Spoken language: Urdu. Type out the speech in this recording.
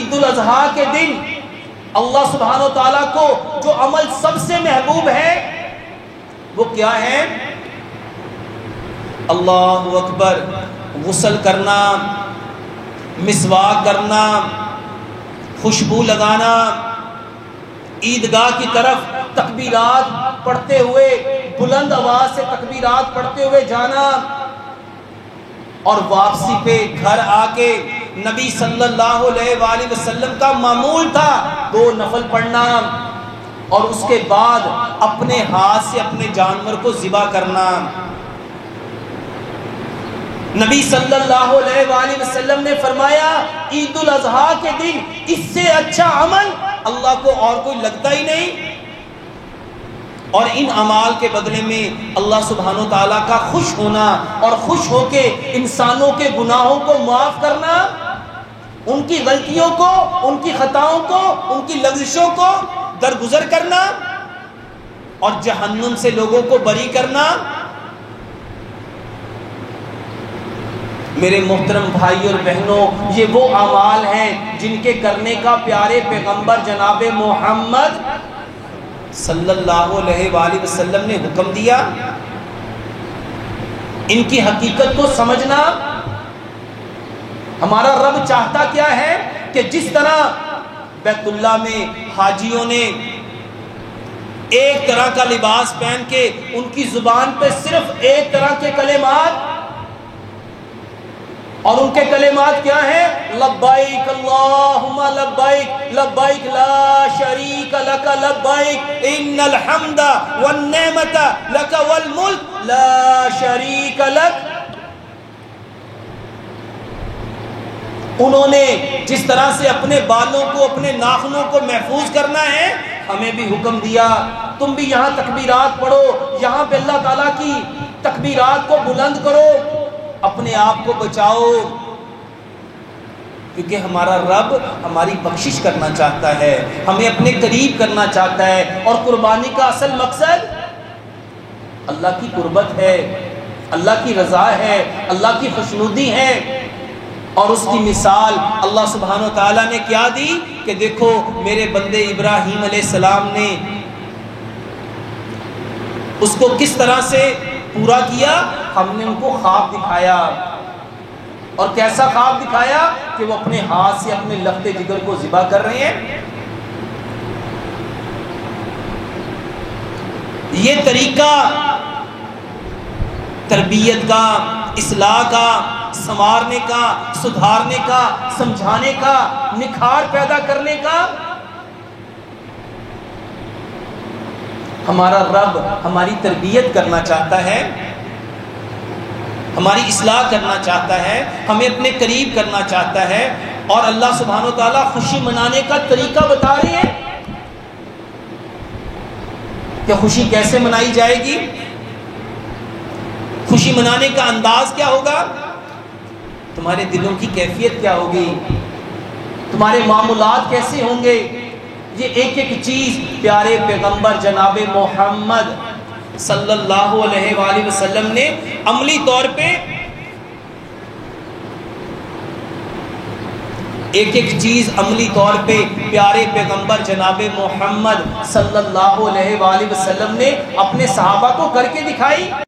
عید الاضحیٰ کے دن اللہ سبحانہ و تعالیٰ کو جو عمل سب سے محبوب ہے وہ کیا ہے؟ اللہ اکبر، غسل کرنا، مسواک کرنا، خوشبو لگانا، عیدگاہ کی طرف تکبیرات پڑھتے ہوئے، بلند آواز سے تکبیرات پڑھتے ہوئے جانا، اور واپسی پہ گھر آ کے نبی صلی اللہ علیہ وآلہ وسلم کا معمول تھا 2 نفل پڑھنا، اور اس کے بعد اپنے ہاتھ سے اپنے جانور کو ذبح کرنا۔ نبی صلی اللہ علیہ وآلہ وسلم نے فرمایا عید الاضحیٰ کے دن اس سے اچھا عمل اللہ کو اور کوئی لگتا ہی نہیں، اور ان اعمال کے بدلے میں اللہ سبحانہ وتعالیٰ کا خوش ہونا اور خوش ہو کے انسانوں کے گناہوں کو معاف کرنا، ان کی غلطیوں کو، ان کی خطاؤں کو، ان کی لغزشوں کو درگزر کرنا اور جہنم سے لوگوں کو بری کرنا۔ میرے محترم بھائی اور بہنوں، یہ وہ اعمال ہیں جن کے کرنے کا پیارے پیغمبر جناب محمد صلی اللہ علیہ وآلہ وسلم نے حکم دیا۔ ان کی حقیقت کو سمجھنا، ہمارا رب چاہتا کیا ہے کہ جس طرح بیت اللہ میں حاجیوں نے ایک طرح کا لباس پہن کے ان کی زبان پہ صرف ایک طرح کے کلمات، اور ان کے کلمات کیا ہیں؟ لبیک اللہم لبیک لبیک لا شریک لک لبیک ان الحمد والنعمت لک والملک لا شریک لک۔ انہوں نے جس طرح سے اپنے بالوں کو، اپنے ناخنوں کو محفوظ کرنا ہے، ہمیں بھی حکم دیا تم بھی یہاں تکبیرات پڑھو، یہاں پہ اللہ تعالیٰ کی تکبیرات کو بلند کرو، اپنے آپ کو بچاؤ، کیونکہ ہمارا رب ہماری بخشش کرنا چاہتا ہے، ہمیں اپنے قریب کرنا چاہتا ہے، اور قربانی کا اصل مقصد اللہ کی قربت ہے، اللہ کی رضا ہے، اللہ کی خوشنودی ہے۔ اور اس کی مثال اللہ سبحانہ و تعالیٰ نے کیا دی کہ دیکھو میرے بندے ابراہیم علیہ السلام نے اس کو کس طرح سے پورا کیا۔ ہم نے ان کو خواب دکھایا، اور کیسا خواب دکھایا کہ وہ اپنے ہاتھ سے اپنے لختے جگر کو ذبح کر رہے ہیں۔ یہ طریقہ تربیت کا، اصلاح کا، سنوارنے کا، سدھارنے کا، سمجھانے کا، نکھار پیدا کرنے کا، ہمارا رب ہماری تربیت کرنا چاہتا ہے، ہماری اصلاح کرنا چاہتا ہے، ہمیں اپنے قریب کرنا چاہتا ہے، اور اللہ سبحانہ و تعالیٰ خوشی منانے کا طریقہ بتا رہے ہیں کہ خوشی کیسے منائی جائے گی، خوشی منانے کا انداز کیا ہوگا، تمہارے دلوں کی کیفیت کیا ہوگی، تمہارے معاملات کیسے ہوں گے۔ یہ ایک ایک چیز پیارے پیغمبر جناب محمد صلی اللہ علیہ وآلہ وسلم نے عملی طور پہ ایک ایک چیز عملی طور پہ پیارے پیغمبر جناب محمد صلی اللہ علیہ وآلہ وسلم نے اپنے صحابہ کو کر کے دکھائی۔